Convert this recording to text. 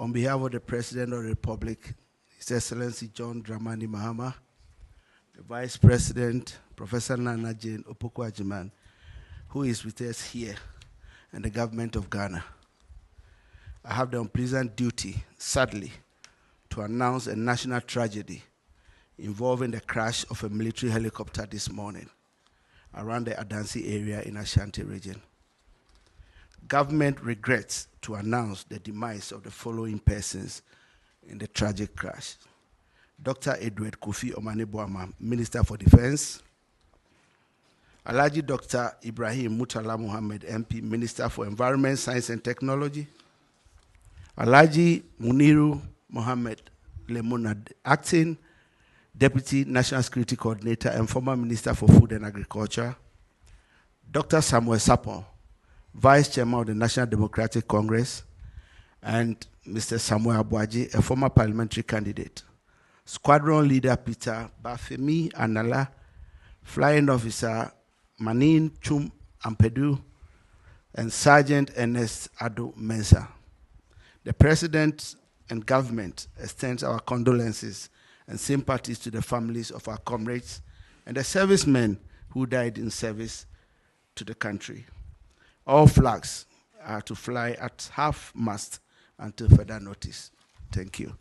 On behalf of the President of the Republic, His Excellency John Dramani Mahama, the Vice President, Professor Nana Jane Opoku-Agyeman, who is with us here, and the government of Ghana. I have the unpleasant duty, sadly, to announce a national tragedy involving the crash of a military helicopter this morning around the Adansi area in Ashanti region. Government regrets to announce the demise of the following persons in the tragic crash. Dr. Edward Kofi Omane-Boamah, Minister for Defense. Alhaji Dr. Ibrahim Murtala Muhammad, MP, Minister for Environment, Science and Technology. Alhaji Muniru Mohammed Lemonad, Acting Deputy National Security Coordinator and former Minister for Food and Agriculture. Dr. Samuel Sapon, Vice Chairman of the National Democratic Congress, and Mr. Samuel Abuaji, a former parliamentary candidate. Squadron Leader Peter Bafemi Anala, Flying Officer Manin Chum Ampedu, and Sergeant Ernest Ado Mensah. The President and government extends our condolences and sympathies to the families of our comrades and the servicemen who died in service to the country. All flags are to fly at half-mast until further notice. Thank you.